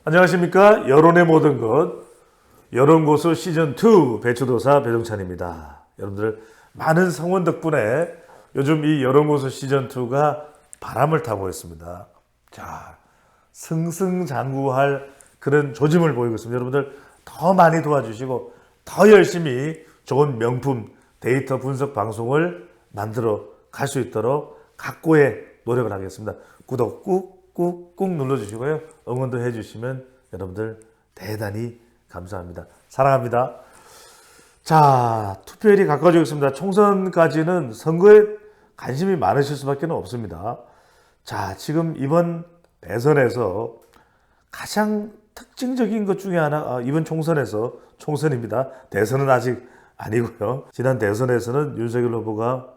안녕하십니까. 여론의 모든 것 여론고수 시즌2 배추도사 배종찬입니다. 여러분들 많은 성원 덕분에 요즘 이 여론고수 시즌2가 바람을 타고 있습니다. 자, 승승장구할 그런 조짐을 보이고 있습니다. 여러분들 더 많이 도와주시고 더 열심히 좋은 명품 데이터 분석 방송을 만들어 갈 수 있도록 각고의 노력을 하겠습니다. 구독 꾹꾹꾹 눌러주시고요. 응원도 해주시면 여러분들 대단히 감사합니다. 사랑합니다. 자, 투표일이 가까워지고 있습니다. 총선까지는 선거에 관심이 많으실 수밖에 없습니다. 자, 지금 이번 대선에서 가장 특징적인 것 중에 하나, 이번 총선입니다. 대선은 아직 아니고요. 지난 대선에서는 윤석열 후보가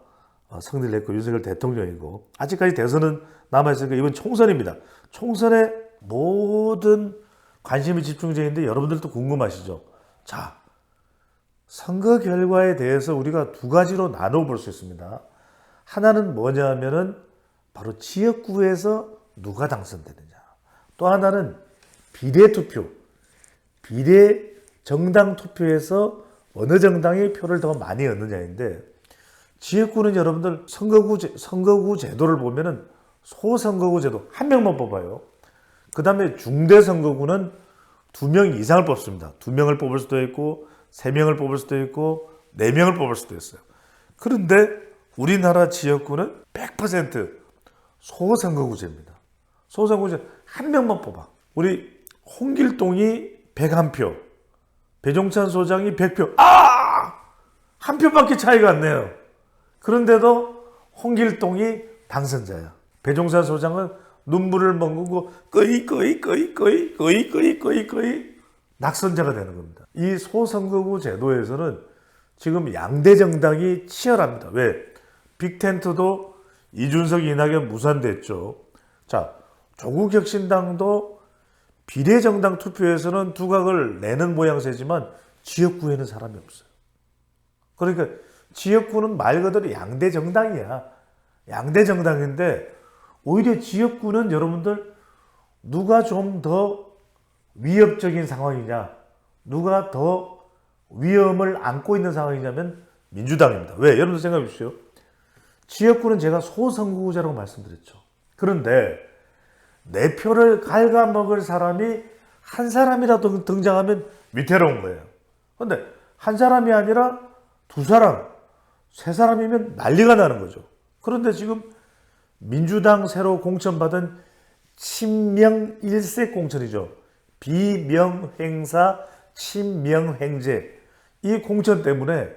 승리를 했고 윤석열 대통령이고 아직까지 대선은 남아있으니까 이번 총선입니다. 총선에 모든 관심이 집중되어 있는데 여러분들도 궁금하시죠? 자, 선거 결과에 대해서 우리가 두 가지로 나눠 볼 수 있습니다. 하나는 뭐냐 하면은 바로 지역구에서 누가 당선되느냐. 또 하나는 비례투표, 비례정당 투표에서 어느 정당이 표를 더 많이 얻느냐인데 지역구는 여러분들 선거구 제도를 보면은 소선거구 제도 한 명만 뽑아요. 그 다음에 중대선거구는 2명 이상을 뽑습니다. 2명을 뽑을 수도 있고 3명을 뽑을 수도 있고 4명을 뽑을 수도 있어요. 그런데 우리나라 지역구는 100% 소선거구제입니다. 소선거구제 한 명만 뽑아. 우리 홍길동이 101표, 배종찬 소장이 100표. 한 표밖에 차이가 안 나요. 그런데도 홍길동이 당선자야. 배종찬 소장은 눈물을 머금고 거의 낙선자가 되는 겁니다. 이 소선거구 제도에서는 지금 양대 정당이 치열합니다. 왜? 빅텐트도 이준석, 이낙연 무산됐죠. 자, 조국혁신당도 비례정당 투표에서는 두각을 내는 모양새지만 지역구에는 사람이 없어요. 그러니까 지역구는 말 그대로 양대 정당이야. 양대 정당인데 오히려 지역구는 여러분들 누가 좀 더 위협적인 상황이냐, 누가 더 위험을 안고 있는 상황이냐면 민주당입니다. 왜? 여러분들 생각해 보십시오. 지역구는 제가 소선거구제라고 말씀드렸죠. 그런데 내 표를 갉아먹을 사람이 한 사람이라도 등장하면 위태로운 거예요. 그런데 한 사람이 아니라 2사람, 3사람이면 난리가 나는 거죠. 그런데 지금 민주당 새로 공천받은 친명일색 공천이죠. 비명행사 친명행제. 이 공천 때문에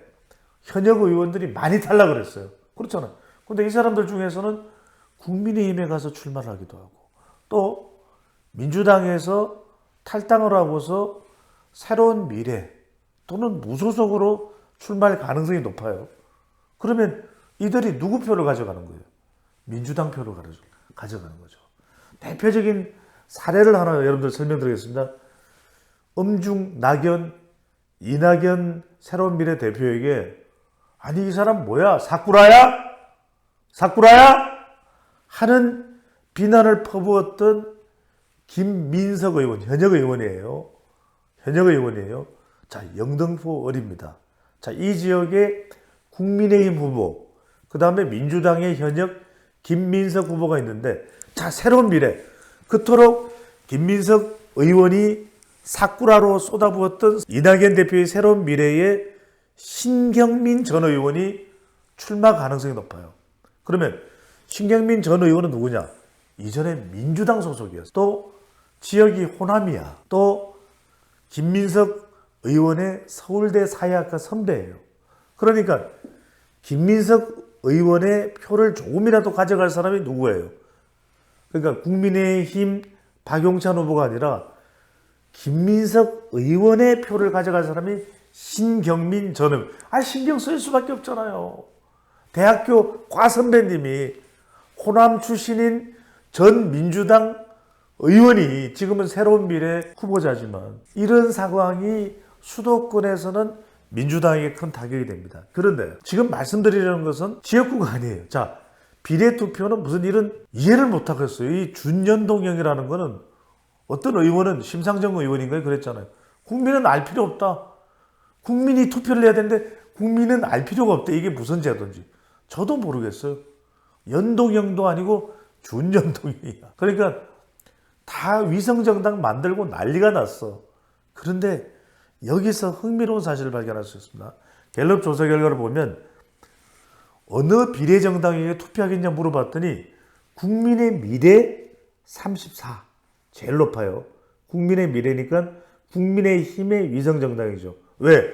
현역 의원들이 많이 탈락을 했어요. 그렇잖아요. 그런데 이 사람들 중에서는 국민의힘에 가서 출마를 하기도 하고 또 민주당에서 탈당을 하고서 새로운 미래 또는 무소속으로 출마할 가능성이 높아요. 그러면 이들이 누구 표를 가져가는 거예요? 민주당 표를 가져가는 거죠. 대표적인 사례를 하나 여러분들 설명드리겠습니다. 엄중, 낙연, 이낙연 새로운 미래 대표에게 아니 이 사람 뭐야? 사쿠라야? 하는 비난을 퍼부었던 김민석 의원, 현역 의원이에요. 자, 영등포 어립니다. 자, 이 지역에 국민의힘 후보, 그 다음에 민주당의 현역 김민석 후보가 있는데, 자, 새로운 미래. 그토록 김민석 의원이 사쿠라로 쏟아부었던 이낙연 대표의 새로운 미래에 신경민 전 의원이 출마 가능성이 높아요. 그러면 신경민 전 의원은 누구냐? 이전에 민주당 소속이었어. 또 지역이 호남이야. 또 김민석 의원의 서울대 사회학과 선배예요. 그러니까 김민석 의원의 표를 조금이라도 가져갈 사람이 누구예요? 그러니까 국민의힘 박용찬 후보가 아니라 김민석 의원의 표를 가져갈 사람이 신경민 전 의원. 신경 쓸 수밖에 없잖아요. 대학교 과선배님이 호남 출신인 전 민주당 의원이 지금은 새로운 미래 후보자지만 이런 상황이 수도권에서는 민주당에게 큰 타격이 됩니다. 그런데 지금 말씀드리려는 것은 지역구가 아니에요. 자, 비례투표는 무슨 이런 이해를 못하겠어요. 이 준연동형이라는 거는 어떤 의원은 심상정 의원인가요? 그랬잖아요. 국민은 알 필요 없다. 국민이 투표를 해야 되는데 국민은 알 필요가 없다. 이게 무슨 제도인지 저도 모르겠어요. 연동형도 아니고 준연동형이야. 그러니까 다 위성정당 만들고 난리가 났어. 그런데 여기서 흥미로운 사실을 발견할 수 있습니다. 갤럽 조사 결과를 보면 어느 비례정당에게 투표하겠냐 물어봤더니 국민의 미래 34. 제일 높아요. 국민의 미래니까 국민의 힘의 위성정당이죠. 왜?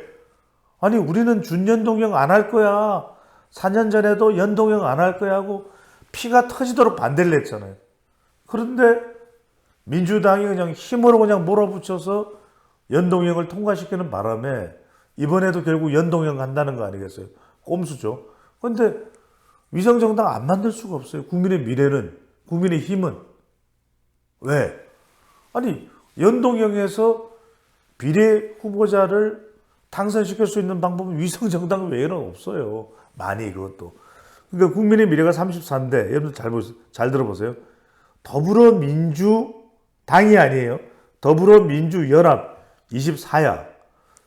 아니 우리는 준연동형 안 할 거야. 4년 전에도 연동형 안 할 거야 하고 피가 터지도록 반대를 했잖아요. 그런데 민주당이 그냥 힘으로 그냥 몰아붙여서 연동형을 통과시키는 바람에 이번에도 결국 연동형 한다는 거 아니겠어요? 꼼수죠. 그런데 위성정당 안 만들 수가 없어요. 국민의 미래는, 국민의 힘은. 왜? 아니 연동형에서 비례 후보자를 당선시킬 수 있는 방법은 위성정당 외에는 없어요. 많이 그것도. 그러니까 국민의 미래가 34인데 여러분들 잘 들어보세요. 더불어민주당이 아니에요. 더불어민주연합 24야.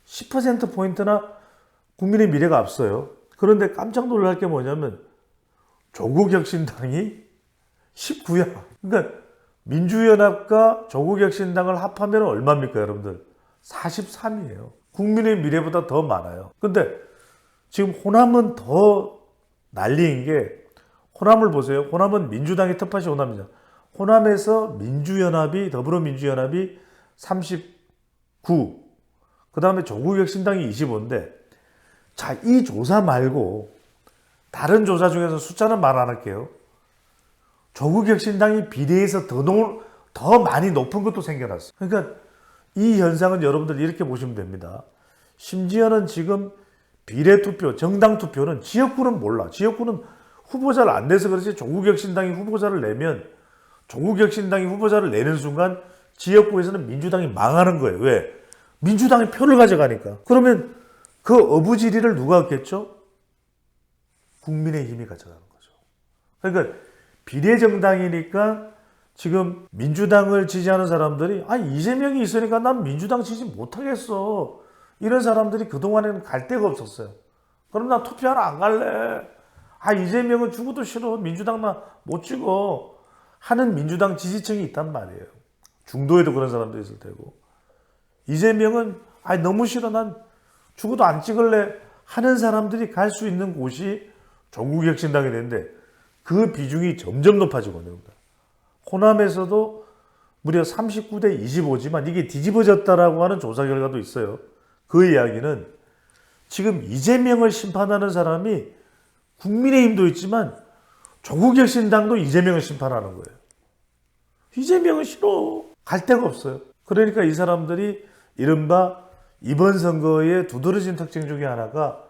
10%포인트나 국민의 미래가 앞서요. 그런데 깜짝 놀랄 게 뭐냐면 조국혁신당이 19야. 그러니까 민주연합과 조국혁신당을 합하면 얼마입니까 여러분들? 43이에요. 국민의 미래보다 더 많아요. 근데 지금 호남은 더 난리인 게 호남을 보세요. 호남은 민주당의 텃밭이 호남이잖아. 호남에서 민주연합이 더불어민주연합이 39, 그 다음에 조국혁신당이 25인데 자, 이 조사 말고 다른 조사 중에서 숫자는 말 안 할게요. 조국혁신당이 비례해서 더 많이 높은 것도 생겨났어요. 그러니까 이 현상은 여러분들 이렇게 보시면 됩니다. 심지어는 지금 비례투표, 정당투표는 지역구는 몰라. 지역구는 후보자를 안 내서 그렇지 조국혁신당이 후보자를 내면 조국혁신당이 후보자를 내는 순간 지역구에서는 민주당이 망하는 거예요. 왜? 민주당이 표를 가져가니까. 그러면 그 어부지리를 누가 얻겠죠? 국민의힘이 가져가는 거죠. 그러니까 비례정당이니까 지금 민주당을 지지하는 사람들이 이재명이 있으니까 난 민주당 지지 못하겠어. 이런 사람들이 그동안에는 갈 데가 없었어요. 그럼 나 투표하러 안 갈래. 이재명은 죽어도 싫어. 민주당 나 못 찍어. 하는 민주당 지지층이 있단 말이에요. 중도에도 그런 사람도 있을 테고. 이재명은 너무 싫어. 난 죽어도 안 찍을래. 하는 사람들이 갈 수 있는 곳이 조국혁신당이 되는데 그 비중이 점점 높아지고 있는 겁니다. 호남에서도 무려 39대 25지만 이게 뒤집어졌다라고 하는 조사 결과도 있어요. 그 이야기는 지금 이재명을 심판하는 사람이 국민의힘도 있지만 조국혁신당도 이재명을 심판하는 거예요. 이재명은 싫어. 갈 데가 없어요. 그러니까 이 사람들이 이른바 이번 선거의 두드러진 특징 중에 하나가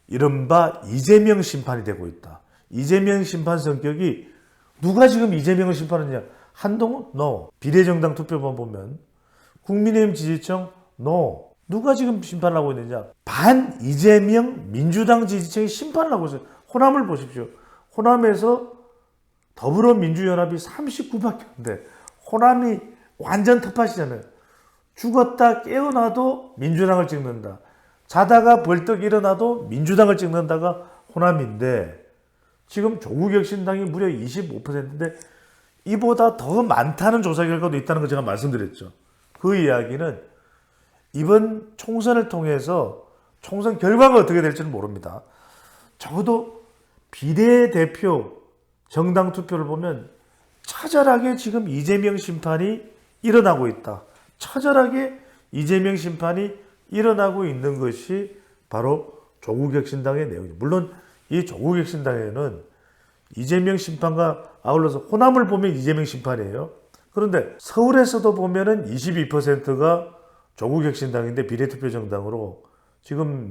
이른바 이재명 심판이 되고 있다. 이재명 심판 성격이 누가 지금 이재명을 심판하느냐? 한동훈? No. 비례정당 투표만 보면 국민의힘 지지층? No. 누가 지금 심판을 하고 있느냐? 반 이재명 민주당 지지층이 심판을 하고 있어요. 호남을 보십시오. 호남에서 더불어민주연합이 39밖에 안 돼. 호남이 완전 텃밭이잖아요. 죽었다 깨어나도 민주당을 찍는다. 자다가 벌떡 일어나도 민주당을 찍는다가 호남인데 지금 조국혁신당이 무려 25%인데 이보다 더 많다는 조사 결과도 있다는 거 제가 말씀드렸죠. 그 이야기는 이번 총선을 통해서 총선 결과가 어떻게 될지는 모릅니다. 적어도 비례대표 정당 투표를 보면 처절하게 지금 이재명 심판이 일어나고 있다. 처절하게 이재명 심판이 일어나고 있는 것이 바로 조국혁신당의 내용이죠. 물론 이 조국혁신당에는 이재명 심판과 아울러서 호남을 보면 이재명 심판이에요. 그런데 서울에서도 보면은 22%가 조국혁신당인데 비례투표 정당으로 지금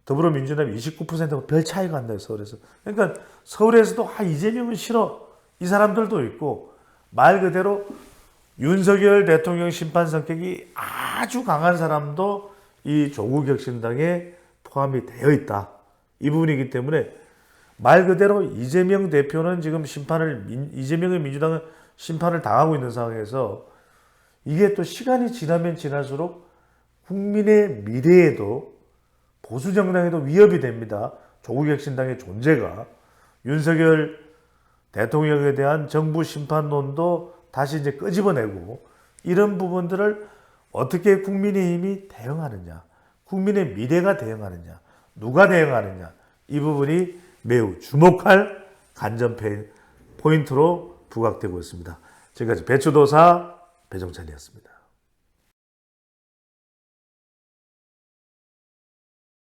더불어민주당이 29%가 별 차이가 안 나요. 서울에서. 그러니까 서울에서도 이재명은 싫어. 이 사람들도 있고 말 그대로 윤석열 대통령 심판 성격이 아주 강한 사람도 이 조국혁신당에 포함이 되어 있다. 이 부분이기 때문에 말 그대로 이재명 대표는 지금 이재명의 민주당은 심판을 당하고 있는 상황에서 이게 또 시간이 지나면 지날수록 국민의 미래에도 보수 정당에도 위협이 됩니다. 조국혁신당의 존재가. 윤석열 대통령에 대한 정부 심판론도 다시 이제 끄집어내고 이런 부분들을 어떻게 국민의힘이 대응하느냐, 국민의 미래가 대응하느냐, 누가 대응하느냐, 이 부분이 매우 주목할 관전 포인트로 부각되고 있습니다. 지금까지 배추도사 배종찬이었습니다.